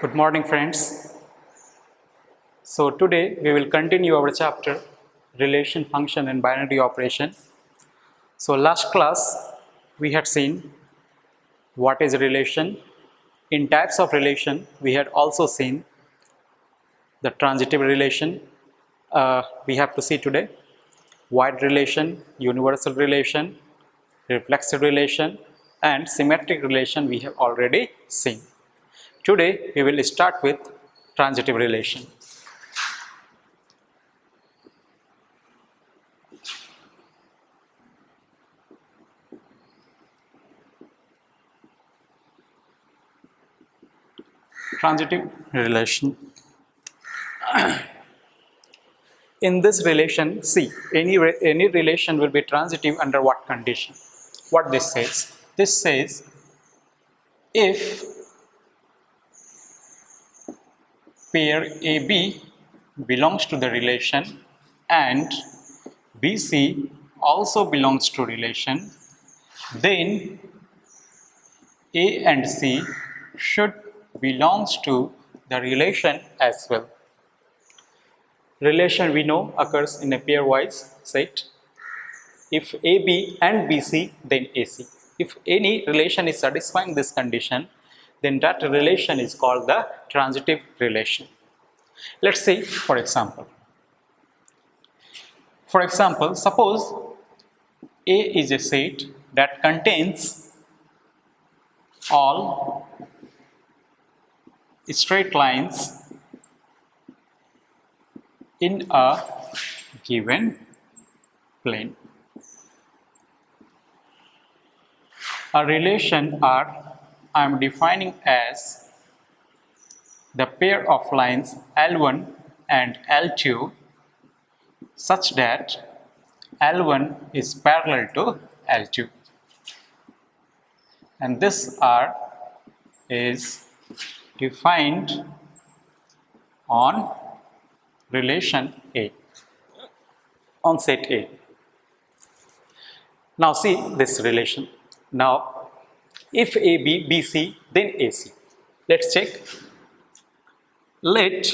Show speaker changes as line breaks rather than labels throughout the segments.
Good morning, friends. So today we will continue our chapter Relation, Function and Binary Operation. So last class we had seen what is relation. In types of relation we had also seen the transitive relation. We have to see today wide relation, universal relation, reflexive relation and symmetric relation we have already seen. Today we will start with transitive relation. Transitive relation. In this relation, see, any relation will be transitive under what condition? What this says? This says if pair AB belongs to the relation and BC also belongs to relation, then A and C should belongs to the relation as well. Relation we know occurs in a pairwise set. If AB and BC, then AC. If any relation is satisfying this condition, then that relation is called the transitive relation. Let's say, for example, suppose A is a set that contains all straight lines in a given plane. A relation R I am defining as the pair of lines L1 and L2 such that L1 is parallel to L2, and this R is defined on relation A, on set A. Now see this relation. Now if AB, BC, then AC. Let's check. Let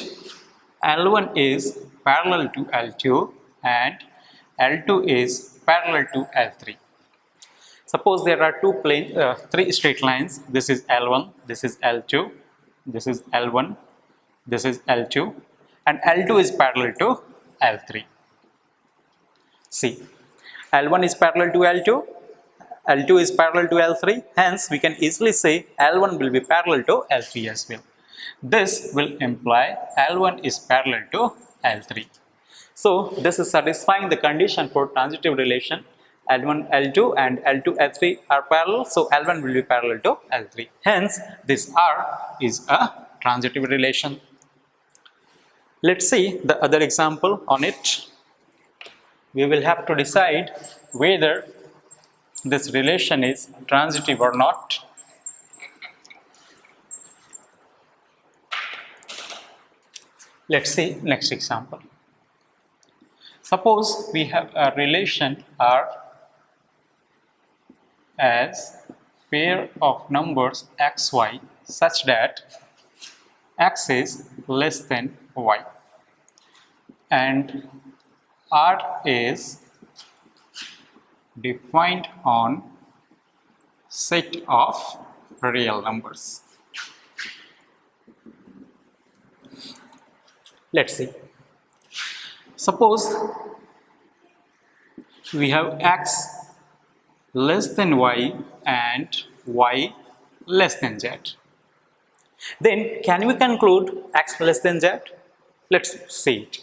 L1 is parallel to L2 and L2 is parallel to L3. Suppose there are three straight lines. This is L1, this is L2, this is L1, this is L2, and L2 is parallel to L3. See, L1 is parallel to L2, L2 is parallel to L3, hence we can easily say L1 will be parallel to L3 as well. This will imply L1 is parallel to L3. So this is satisfying the condition for transitive relation. L1, L2 and L2, L3 are parallel, so L1 will be parallel to L3. Hence, this R is a transitive relation. Let's see the other example on it. We will have to decide whether this relation is transitive or not. Let's see next example. Suppose we have a relation R as pair of numbers xy such that x is less than y and R is defined on set of real numbers. Let's see. Suppose we have x less than y and y less than z. Then can we conclude x less than z? Let's see it.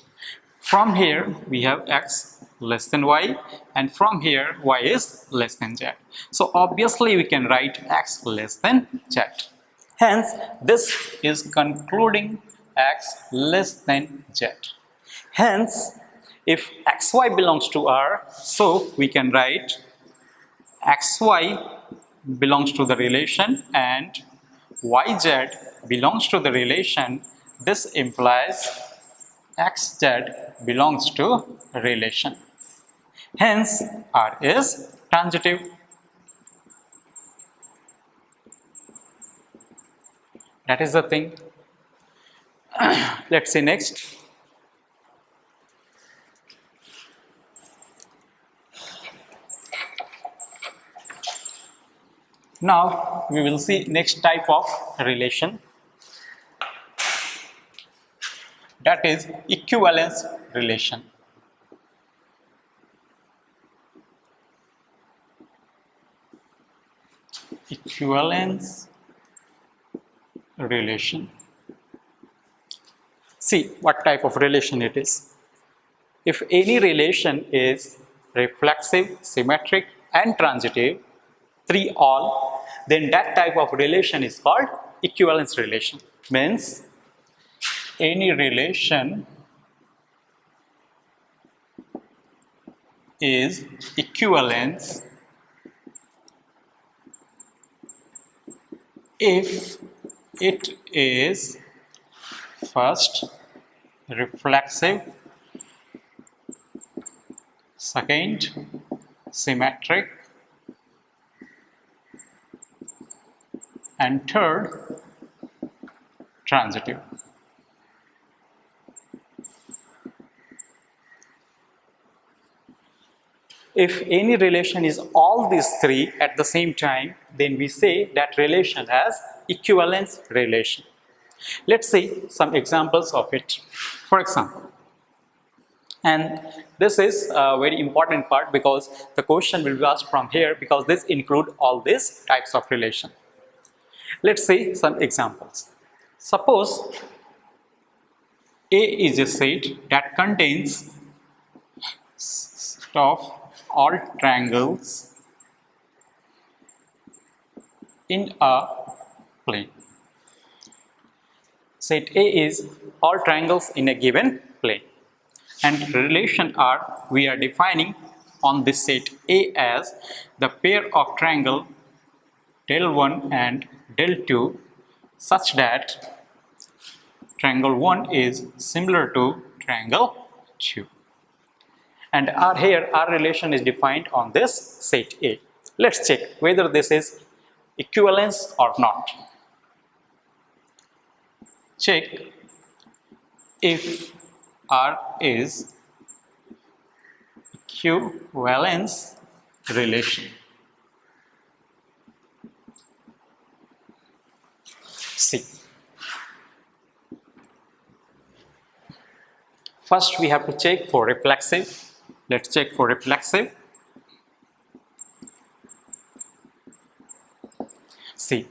From here we have x less than y and from here y is less than z. So obviously we can write x less than z. Hence this is concluding x less than z. Hence if xy belongs to R, so we can write xy belongs to the relation and yz belongs to the relation. This implies xz belongs to relation. Hence R is transitive. That is the thing. Let's see next. Now we will see next type of relation, that is equivalence relation. Equivalence relation. See what type of relation it is. If any relation is reflexive, symmetric and transitive, three all, then that type of relation is called equivalence relation. Means any relation is equivalence if it is first reflexive, second symmetric, and third transitive. If any relation is all these three at the same time, then we say that relation has equivalence relation. Let's see some examples of it. For example, and this is a very important part because the question will be asked from here, because this include all these types of relation. Let's see some examples. Suppose A is a set that contains of all triangles in a plane. Set A is all triangles in a given plane, and relation R we are defining on this set A as the pair of triangle del 1 and del 2 such that triangle 1 is similar to triangle 2. And our relation is defined on this set A. Let's check whether this is equivalence or not. Check if R is equivalence relation. See. First we have to check for reflexive. Let's check for reflexive. See,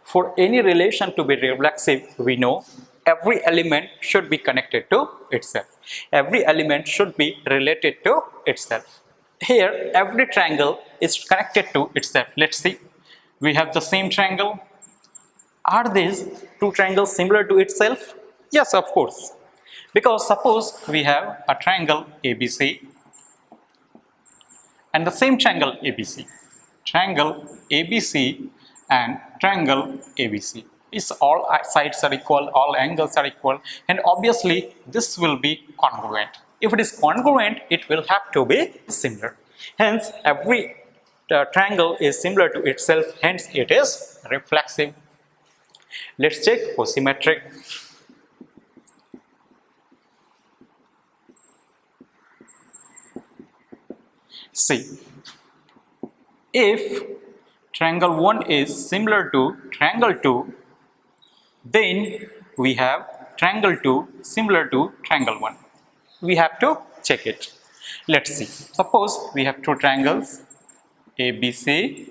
for any relation to be reflexive, we know every element should be connected to itself. Every element should be related to itself. Here, every triangle is connected to itself. Let's see. We have the same triangle. Are these two triangles similar to itself? Yes, of course. Because suppose we have a triangle ABC and the same triangle ABC. Triangle ABC and triangle ABC. It's all sides are equal, all angles are equal, and obviously this will be congruent. If it is congruent, it will have to be similar. Hence, every triangle is similar to itself, hence it is reflexive. Let's check for symmetric. See, if triangle 1 is similar to triangle 2, then we have triangle 2 similar to triangle 1. We have to check it. Let's see. Suppose we have two triangles ABC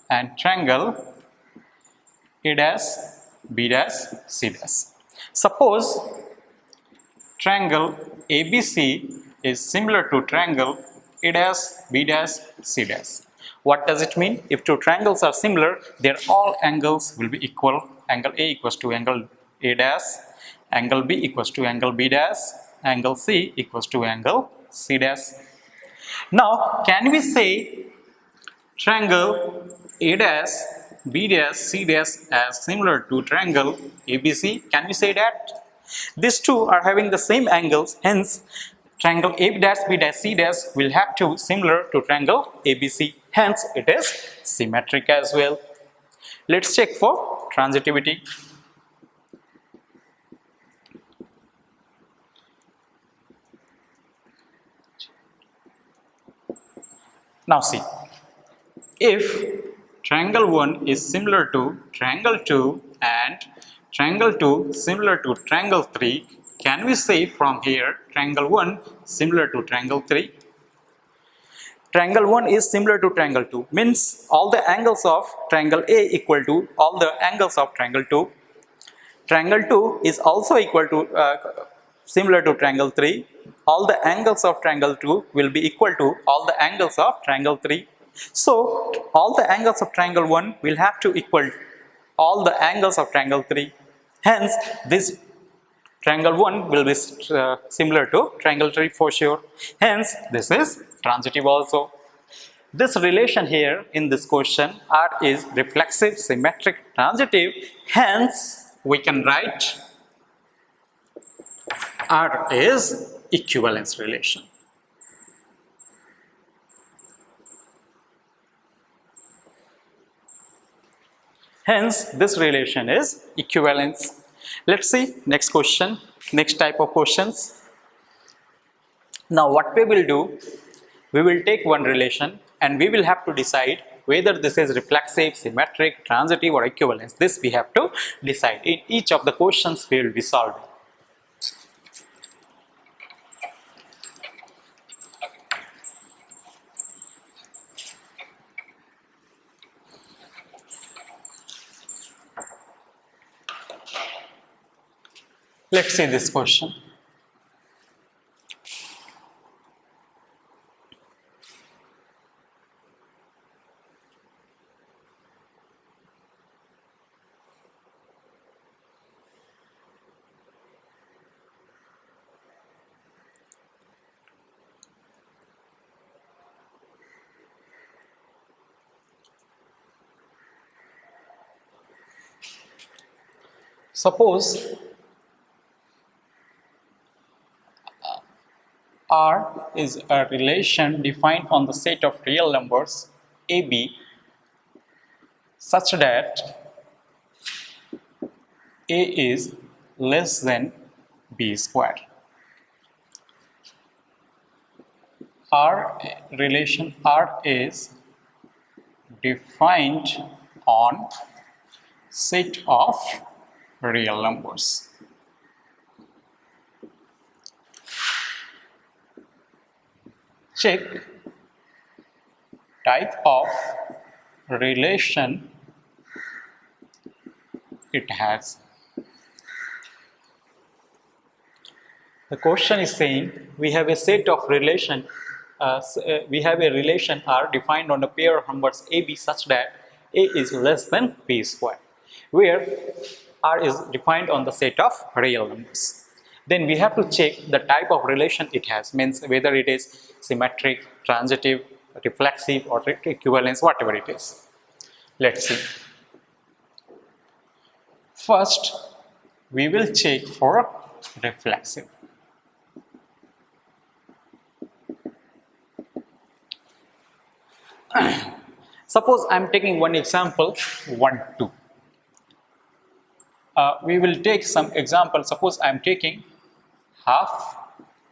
and triangle A dash, B dash, C dash. Suppose triangle ABC is similar to triangle A dash, B dash, C dash. What does it mean? If two triangles are similar, their all angles will be equal. Angle A equals to angle A dash, angle B equals to angle B dash, angle C equals to angle C dash. Now, can we say triangle A dash, B dash, C dash as similar to triangle ABC? Can we say that? These two are having the same angles, hence triangle A dash, B dash, C dash will have to similar to triangle ABC. Hence, it is symmetric as well. Let's check for transitivity. Now see, if triangle 1 is similar to triangle 2 and triangle 2 similar to triangle 3, can we say from here triangle 1 similar to triangle 3? Triangle 1 is similar to triangle 2, means all the angles of triangle A equal to all the angles of triangle 2. Triangle 2 is also equal to similar to triangle 3. All the angles of triangle 2 will be equal to all the angles of triangle 3. So all the angles of triangle 1 will have to equal all the angles of triangle 3. Hence this triangle 1 will be similar to triangle 3 for sure. Hence this is transitive also. This relation here in this question R is reflexive, symmetric, transitive. Hence we can write R is equivalence relation. Hence this relation is equivalence. Let's see next question, next type of questions. Now what we will do, we will take one relation and we will have to decide whether this is reflexive, symmetric, transitive or equivalence. This we have to decide. In each of the questions we will be solving. Let's see this question. Suppose R is a relation defined on the set of real numbers AB such that A is less than B squared. Relation R is defined on set of real numbers. Check type of relation it has. The question is saying we have a set of relation, we have a relation R defined on a pair of numbers AB such that A is less than B squared, where R is defined on the set of real numbers. Then we have to check the type of relation it has, means whether it is symmetric, transitive, reflexive or equivalence, whatever it is. Let's see. First, we will check for reflexive. Suppose I am taking one example, 1, 2. We will take some example. Suppose I am taking half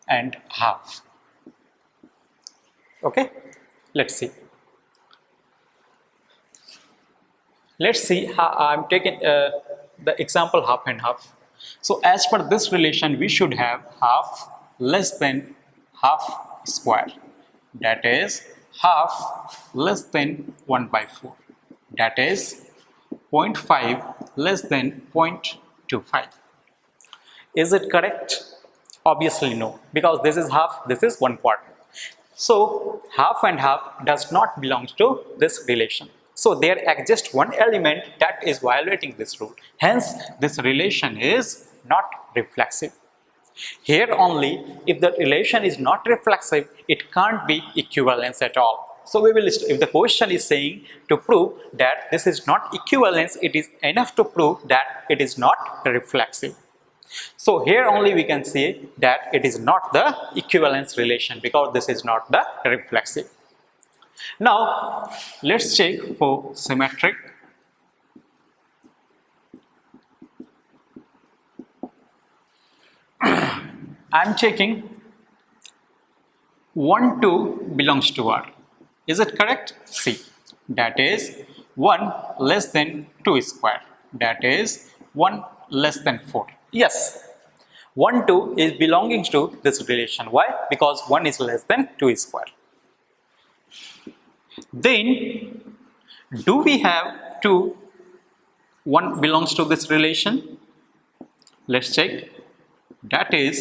and half. Okay, let's see. Let's see how I am taking the example half and half. So as per this relation, we should have half less than half square. That is half less than 1 by 4. That is 0.5 less than 0.25. Is it correct? Obviously no, because this is half, this is 1/4. So half and half does not belong to this relation. So there exists one element that is violating this rule. Hence this relation is not reflexive. Here only, if the relation is not reflexive, it can't be equivalence at all. So we will, if the question is saying to prove that this is not equivalence, it is enough to prove that it is not reflexive. So here only we can say that it is not the equivalence relation because this is not the reflexive. Now let's check for symmetric. I am checking 1, 2 belongs to R. Is it correct? C. That is 1 less than 2 square. That is 1 less than 4. Yes. 1, 2 is belonging to this relation. Why? Because 1 is less than 2 square. Then, do we have 2, 1 belongs to this relation? Let's check. That is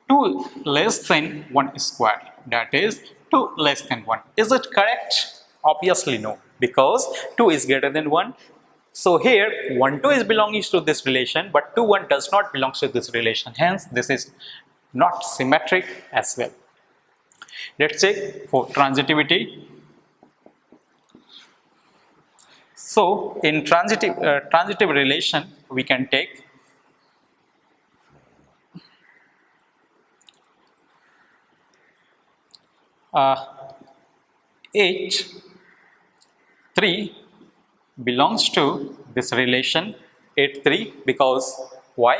2 less than 1 square. That is 2 less than 1. Is it correct? Obviously no, because 2 is greater than 1. So here 1, 2 is belonging to this relation, but 2, 1 does not belong to this relation. Hence, this is not symmetric as well. Let's check for transitivity. So in transitive relation, we can take H 3 belongs to this relation 8 3 because why?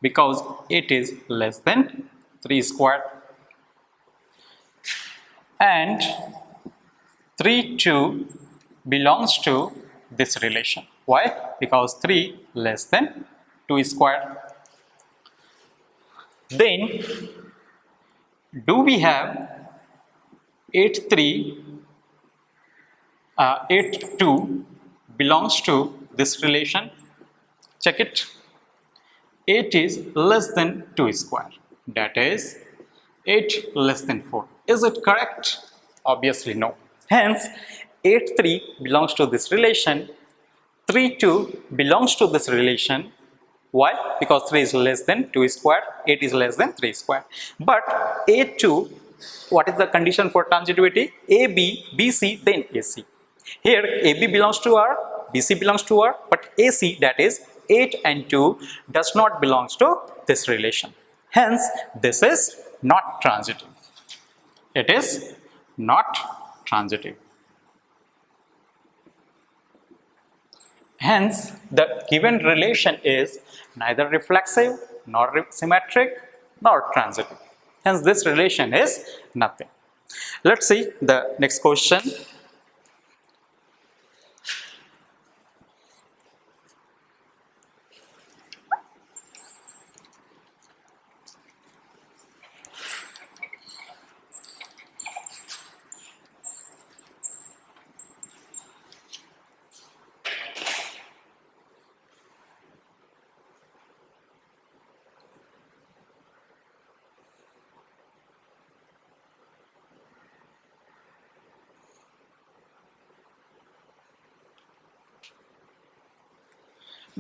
Because 8 is less than 3 square, and 3 2 belongs to this relation. Why? Because 3 less than 2 square. Then do we have 8 3 8 2 belongs to this relation? Check it. 8 is less than 2 square. That is 8 less than 4. Is it correct? Obviously no. Hence 8 3 belongs to this relation. 3 2 belongs to this relation. Why? Because 3 is less than 2 square, 8 is less than 3 square. But A2, what is the condition for transitivity? AB, BC, then AC. Here AB belongs to R, BC belongs to R, but AC, that is 8 and 2, does not belong to this relation. Hence, this is not transitive. It is not transitive. Hence, the given relation is neither reflexive, nor symmetric, nor transitive. Hence, this relation is nothing. Let's see the next question.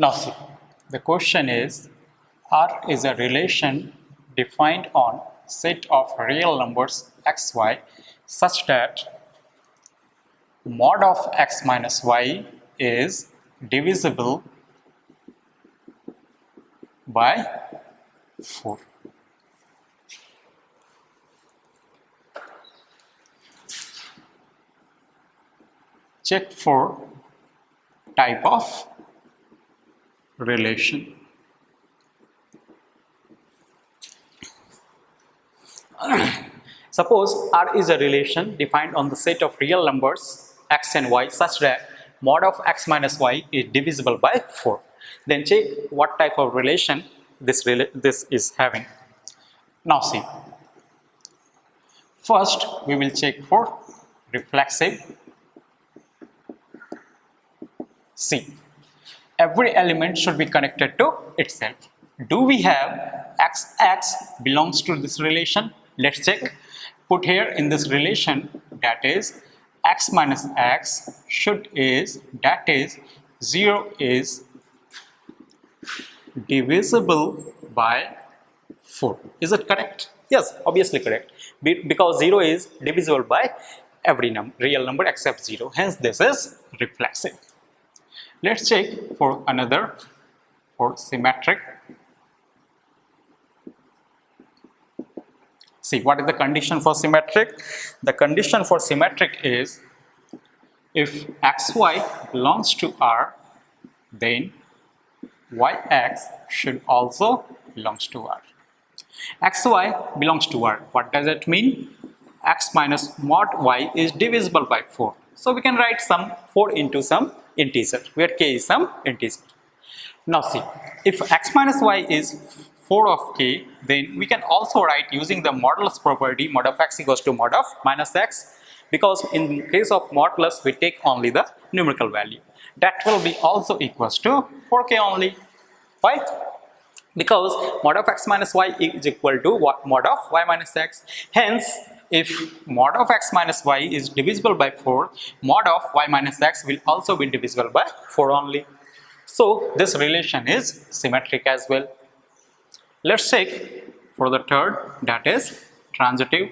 Now see, the question is, R is a relation defined on set of real numbers xy such that mod of x minus y is divisible by 4. Check for type of relation. Suppose R is a relation defined on the set of real numbers x and y such that mod of x minus y is divisible by 4. Then check what type of relation this is having. Now see, first we will check for reflexive. See, every element should be connected to itself. Do we have x belongs to this relation? Let's check. Put here in this relation, that is x minus x that is 0 is divisible by 4. Is it correct? Yes, obviously correct. Because 0 is divisible by every real number except 0. Hence, this is reflexive. Let's check for another, for symmetric. See, what is the condition for symmetric? The condition for symmetric is if xy belongs to R, then yx should also belongs to R. xy belongs to R. What does it mean? x minus mod y is divisible by 4. So we can write some 4 into some integer, where k is some integer. Now see, if x minus y is 4 of k, then we can also write using the modulus property, mod of x equals to mod of minus x, because in case of modulus we take only the numerical value. That will be also equals to 4k only, right? Because mod of x minus y is equal to mod of y minus x. Hence, if mod of x minus y is divisible by 4, mod of y minus x will also be divisible by 4 only. So this relation is symmetric as well. Let's take for the third, that is transitive.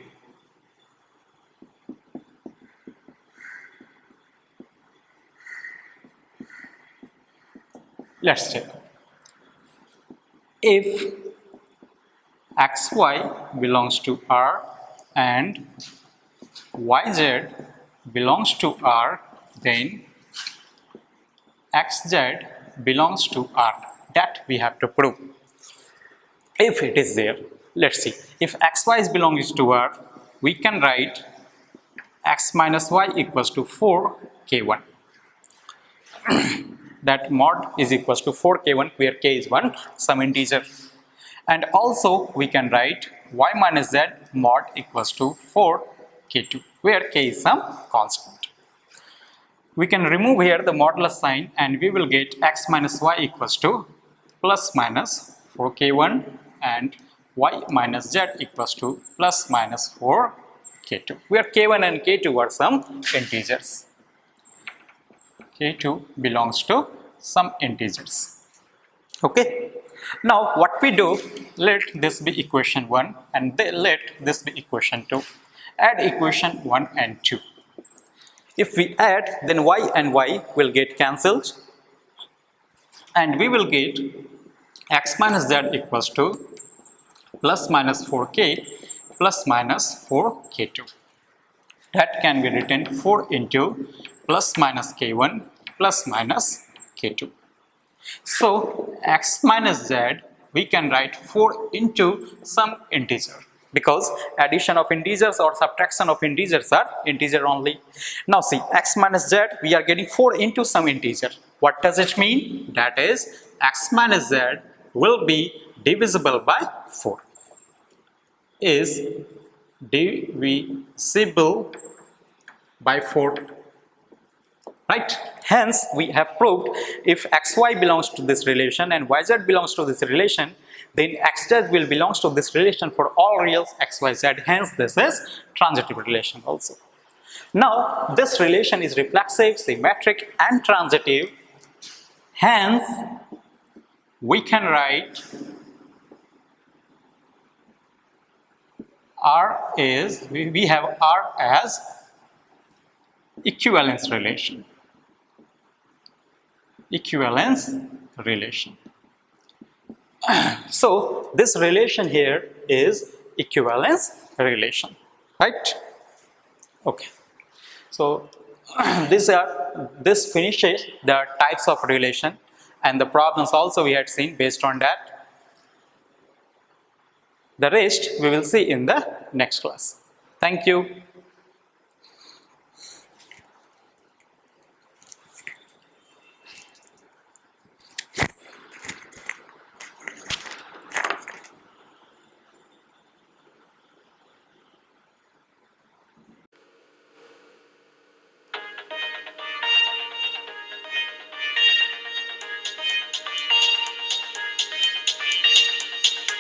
Let's check. If xy belongs to R and yz belongs to R, then xz belongs to R. That we have to prove. If it is there, let's see. If xy is belongs to R, we can write x minus y equals to 4k1. That mod is equals to 4k1, where k is one some integer. And also we can write y minus z mod equals to 4k2, where k is some constant. We can remove here the modulus sign and we will get x minus y equals to plus minus 4k1 and y minus z equals to plus minus 4k2, where k1 and k2 are some integers. k2 belongs to some integers. Okay. Now what we do, let this be equation 1 and let this be equation 2. Add equation 1 and 2. If we add, then y and y will get cancelled and we will get x minus z equals to plus minus 4k plus minus 4k2. That can be written 4 into plus minus k1 plus minus k2. So x minus z we can write 4 into some integer, because addition of integers or subtraction of integers are integer only. Now see, x minus z we are getting 4 into some integer. What does it mean? That is x minus z will be divisible by 4. Is divisible by 4, right? Hence we have proved if xy belongs to this relation and yz belongs to this relation, then xz will belongs to this relation for all reals xyz. Hence this is transitive relation also. Now this relation is reflexive, symmetric and transitive. Hence we can write R is, we have R as equivalence relation. Equivalence relation. So this relation here is equivalence relation, right? Okay. So this finishes the types of relation and the problems also we had seen based on that. The rest we will see in the next class. Thank you.